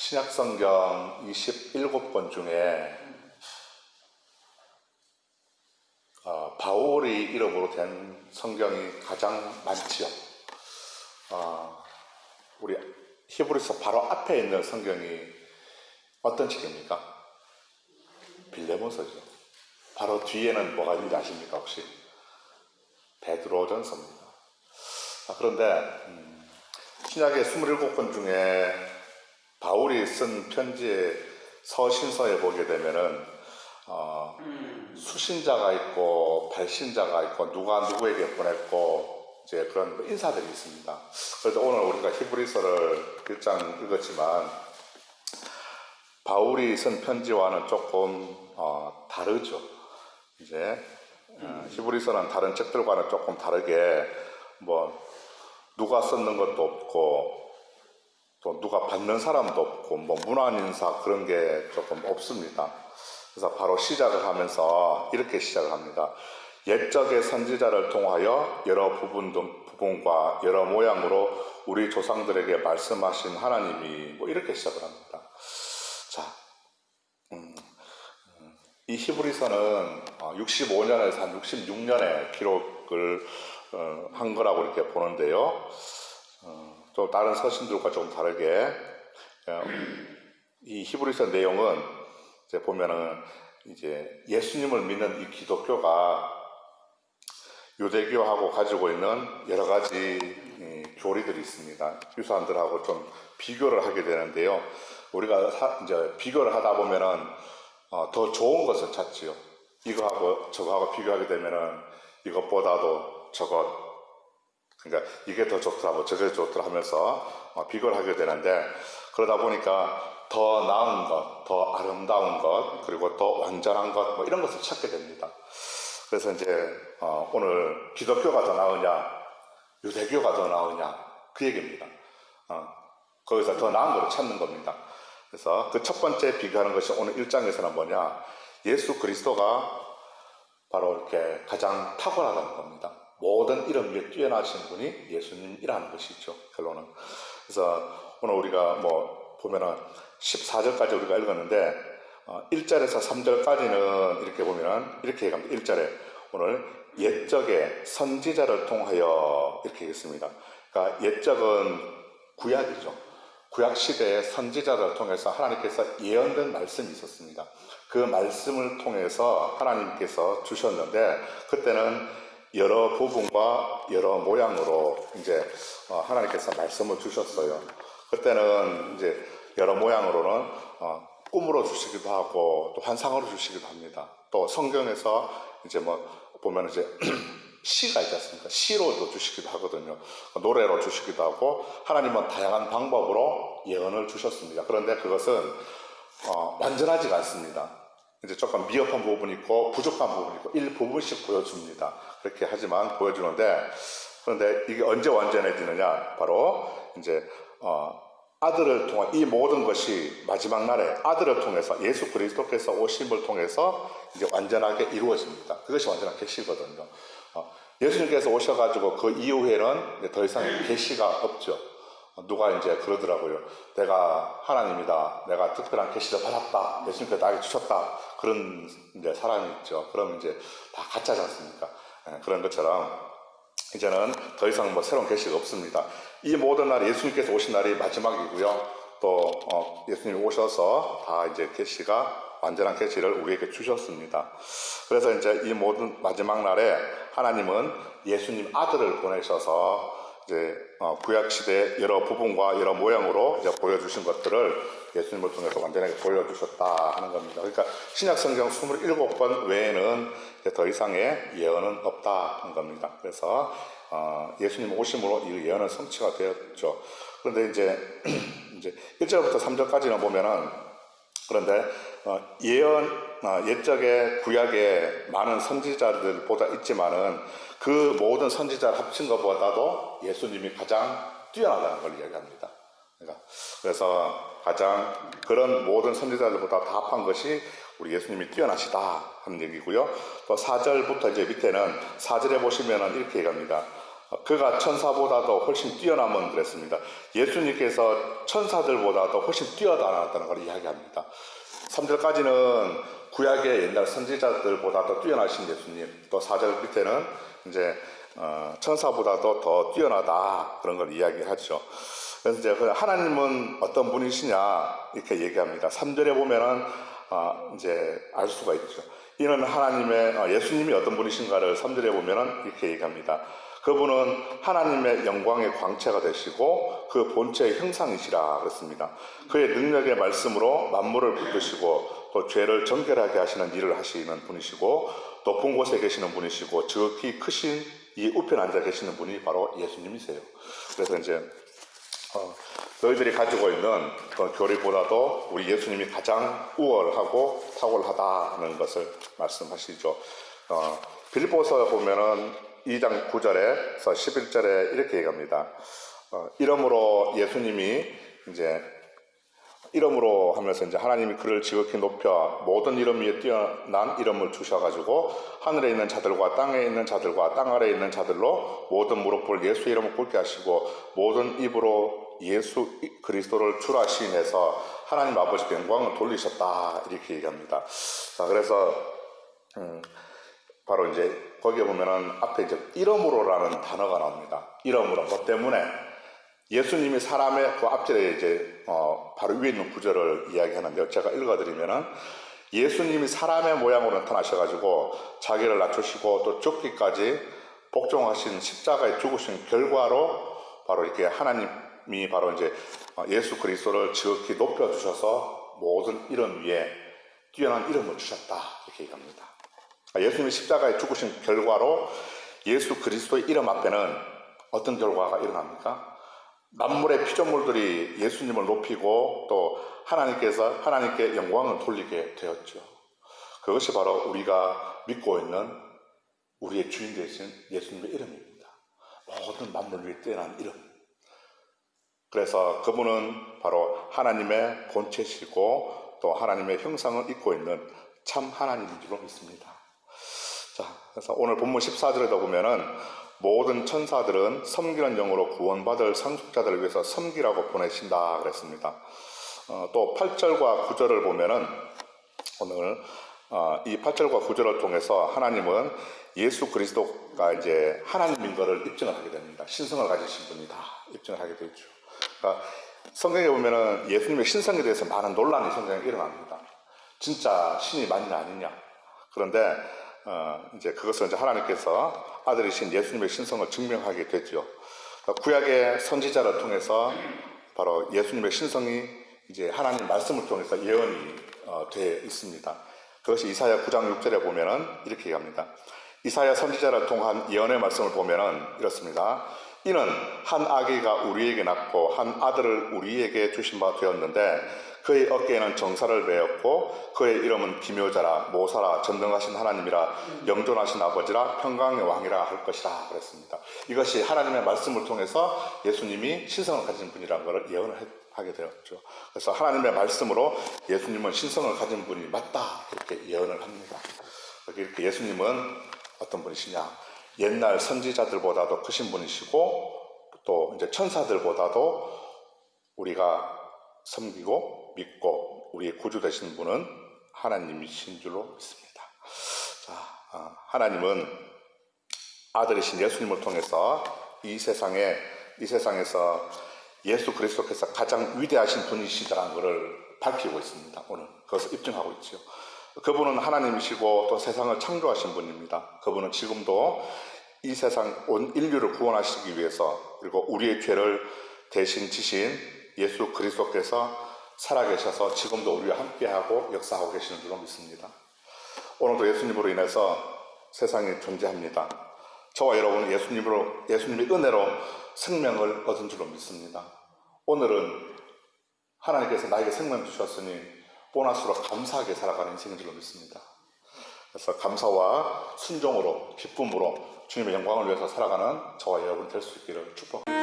신약성경 27권 중에 바울의 이름으로 된 성경이 가장 많지요. 우리 히브리서 바로 앞에 있는 성경이 어떤 책입니까? 빌레몬서죠. 바로 뒤에는 뭐가 있는지 아십니까 혹시? 베드로전서입니다. 그런데 신약의 27권 중에 바울이 쓴 편지의 서신서에 보게 되면은 수신자가 있고 발신자가 있고 누가 누구에게 보냈고 이제 그런 인사들이 있습니다. 그래서 오늘 우리가 히브리서를 1장 읽었지만 바울이 쓴 편지와는 조금 다르죠. 이제 히브리서는 다른 책들과는 조금 다르게 누가 썼는 것도 없고 또 누가 받는 사람도 없고 문안인사 그런 게 조금 없습니다. 그래서 바로 시작을 하면서 이렇게 시작을 합니다. 옛적의 선지자를 통하여 여러 부분과 여러 모양으로 우리 조상들에게 말씀하신 하나님이 이렇게 시작을 합니다. 자, 이 히브리서는 65년에서 한 66년에 기록을 한 거라고 이렇게 보는데요. 또 다른 서신들과 좀 다르게 이 히브리서 내용은 이제 보면은 이제 예수님을 믿는 이 기독교가 유대교하고 가지고 있는 여러 가지 교리들이 있습니다. 유사한들하고 좀 비교를 하게 되는데요. 우리가 이제 비교를 하다 보면은 더 좋은 것을 찾지요. 이거하고 저거하고 비교하게 되면은 이것보다도 저것, 그러니까 이게 더 좋더라, 저게 좋더라 하면서 비교를 하게 되는데, 그러다 보니까 더 나은 것, 더 아름다운 것, 그리고 더 완전한 것, 이런 것을 찾게 됩니다. 그래서 이제 오늘 기독교가 더 나으냐, 유대교가 더 나으냐, 그 얘기입니다. 거기서 더 나은 것을 찾는 겁니다. 그래서 그 첫 번째 비교하는 것이 오늘 1장에서는 뭐냐, 예수 그리스도가 바로 이렇게 가장 탁월하다는 겁니다. 모든 이름 위에 뛰어나신 분이 예수님이라는 것이죠, 결론은. 그래서 오늘 우리가 보면은 14절까지 우리가 읽었는데 1절에서 3절까지는 이렇게 보면은 이렇게 얘기합니다. 1절에 오늘 옛적의 선지자를 통하여 이렇게 얘기했습니다. 그러니까 옛적은 구약이죠. 구약 시대의 선지자를 통해서 하나님께서 예언된 말씀이 있었습니다. 그 말씀을 통해서 하나님께서 주셨는데 그때는 여러 부분과 여러 모양으로 이제 하나님께서 말씀을 주셨어요. 그때는 이제 여러 모양으로는 꿈으로 주시기도 하고 또 환상으로 주시기도 합니다. 또 성경에서 이제 보면 이제 시가 있지 않습니까? 시로도 주시기도 하거든요. 노래로 주시기도 하고 하나님은 다양한 방법으로 예언을 주셨습니다. 그런데 그것은 완전하지가 않습니다. 이제 조금 미흡한 부분이 있고 부족한 부분이 있고 일부분씩 보여줍니다. 그렇게 하지만 보여주는데, 그런데 이게 언제 완전해지느냐, 바로 이제 아들을 통한 이 모든 것이 마지막 날에 아들을 통해서 예수 그리스도께서 오심을 통해서 이제 완전하게 이루어집니다. 그것이 완전한 계시거든요. 예수님께서 오셔가지고 그 이후에는 더 이상 계시가 없죠. 누가 이제 그러더라고요. 내가 하나님이다. 내가 특별한 계시를 받았다. 예수님께서 나에게 주셨다. 그런 이제 사람이 있죠. 그럼 이제 다 가짜지 않습니까? 그런 것처럼 이제는 더 이상 새로운 계시가 없습니다. 이 모든 날 예수님께서 오신 날이 마지막이고요. 또 예수님이 오셔서 다 이제 계시가 완전한 계시를 우리에게 주셨습니다. 그래서 이제 이 모든 마지막 날에 하나님은 예수님 아들을 보내셔서 이제 구약 시대의 여러 부분과 여러 모양으로 이제 보여주신 것들을 예수님을 통해서 완전하게 보여주셨다 하는 겁니다. 그러니까 신약 성경 27권 외에는 이제 더 이상의 예언은 없다 하는 겁니다. 그래서 예수님 오심으로 이 예언은 성취가 되었죠. 그런데 이제 1절부터 3절까지는 보면은, 그런데 옛적의 구약의 많은 선지자들보다 있지만은 그 모든 선지자를 합친 것보다도 예수님이 가장 뛰어나다는 걸 이야기합니다. 그래서 가장 그런 모든 선지자들보다 다 합한 것이 우리 예수님이 뛰어나시다 하는 얘기고요. 또 4절부터 이제 밑에는 4절에 보시면은 이렇게 얘기합니다. 그가 천사보다도 훨씬 뛰어남은 그랬습니다. 예수님께서 천사들보다도 훨씬 뛰어나다는 걸 이야기합니다. 3절까지는 구약의 옛날 선지자들보다도 뛰어나신 예수님, 또 4절 밑에는 이제 천사보다도 더 뛰어나다 그런 걸 이야기하죠. 그래서 이제 하나님은 어떤 분이시냐 이렇게 얘기합니다. 3절에 보면은 이제 알 수가 있죠. 이는 하나님의 예수님이 어떤 분이신가를 3절에 보면은 이렇게 얘기합니다. 그분은 하나님의 영광의 광채가 되시고 그 본체의 형상이시라 그랬습니다. 그의 능력의 말씀으로 만물을 붙드시고 또 죄를 정결하게 하시는 일을 하시는 분이시고 높은 곳에 계시는 분이시고 지극히 크신 이 우편에 앉아 계시는 분이 바로 예수님이세요. 그래서 이제 너희들이 가지고 있는 교리보다도 우리 예수님이 가장 우월하고 탁월하다는 것을 말씀하시죠. 빌립보서 보면은 2장 9절에서 11절에 이렇게 얘기합니다. 이러므로 예수님이 이제 이름으로 하면서 이제 하나님이 그를 지극히 높여 모든 이름 위에 뛰어난 이름을 주셔가지고 하늘에 있는 자들과 땅에 있는 자들과 땅 아래에 있는 자들로 모든 무릎을 예수 이름을 꿇게 하시고 모든 입으로 예수 그리스도를 주라 시인해서 하나님 아버지께 영광을 돌리셨다 이렇게 얘기합니다. 그래서 바로 이제 거기에 보면은 앞에 이제 이름으로라는 단어가 나옵니다. 이름으로 뭐 때문에 예수님이 사람의 그 앞절에 이제 바로 위에 있는 구절을 이야기하는데요. 제가 읽어드리면은 예수님이 사람의 모양으로 나타나셔가지고 자기를 낮추시고 또 죽기까지 복종하신 십자가에 죽으신 결과로 바로 이렇게 하나님이 바로 이제 예수 그리스도를 지극히 높여주셔서 모든 이름 위에 뛰어난 이름을 주셨다 이렇게 얘기합니다. 예수님이 십자가에 죽으신 결과로 예수 그리스도의 이름 앞에는 어떤 결과가 일어납니까? 만물의 피조물들이 예수님을 높이고 또 하나님께 영광을 돌리게 되었죠. 그것이 바로 우리가 믿고 있는 우리의 주인 되신 예수님의 이름입니다. 모든 만물 위에 뛰어난 이름. 그래서 그분은 바로 하나님의 본체시고 또 하나님의 형상을 입고 있는 참 하나님인 줄로 믿습니다. 자, 그래서 오늘 본문 14절에도 보면은 모든 천사들은 섬기는 영으로 구원받을 상속자들을 위해서 섬기라고 보내신다 그랬습니다. 또 8절과 9절을 보면은 오늘 이 8절과 9절을 통해서 하나님은 예수 그리스도가 이제 하나님인 것을 입증을 하게 됩니다. 신성을 가지신 분이다 입증을 하게 되죠. 그러니까 성경에 보면은 예수님의 신성에 대해서 많은 논란이 성경에 일어납니다. 진짜 신이 맞냐 아니냐. 그런데 이제 그것을 이제 하나님께서 아들이신 예수님의 신성을 증명하게 되죠. 구약의 선지자를 통해서 바로 예수님의 신성이 이제 하나님 말씀을 통해서 예언이 되어 있습니다. 그것이 이사야 9장 6절에 보면은 이렇게 얘기합니다. 이사야 선지자를 통한 예언의 말씀을 보면은 이렇습니다. 이는 한 아기가 우리에게 낳고 한 아들을 우리에게 주신 바 되었는데 그의 어깨에는 정사를 메었고 그의 이름은 기묘자라 모사라 전능하신 하나님이라 영존하신 아버지라 평강의 왕이라 할 것이라 그랬습니다. 이것이 하나님의 말씀을 통해서 예수님이 신성을 가진 분이라는 것을 예언을 하게 되었죠. 그래서 하나님의 말씀으로 예수님은 신성을 가진 분이 맞다 이렇게 예언을 합니다. 이렇게 예수님은 어떤 분이시냐? 옛날 선지자들보다도 크신 분이시고 또 이제 천사들보다도 우리가 섬기고 믿고 우리의 구주 되신 분은 하나님이신 줄로 믿습니다. 자, 하나님은 아들이신 예수님을 통해서 이 세상에서 예수 그리스도께서 가장 위대하신 분이시다는 것을 밝히고 있습니다. 오늘 그것을 입증하고 있죠. 그분은 하나님이시고 또 세상을 창조하신 분입니다. 그분은 지금도 이 세상 온 인류를 구원하시기 위해서 그리고 우리의 죄를 대신 지신 예수 그리스도께서 살아계셔서 지금도 우리와 함께하고 역사하고 계시는 줄로 믿습니다. 오늘도 예수님으로 인해서 세상이 존재합니다. 저와 여러분은 예수님의 은혜로 생명을 얻은 줄로 믿습니다. 오늘은 하나님께서 나에게 생명 주셨으니 보너스로 감사하게 살아가는 인생인 줄로 믿습니다. 그래서 감사와 순종으로 기쁨으로 주님의 영광을 위해서 살아가는 저와 여러분이 될 수 있기를 축복합니다.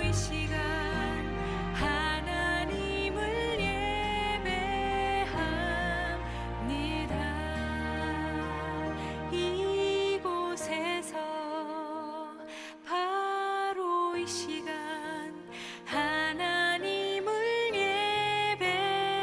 이 시간 하나님을 예배합니다. 이곳에서 바로 이 시간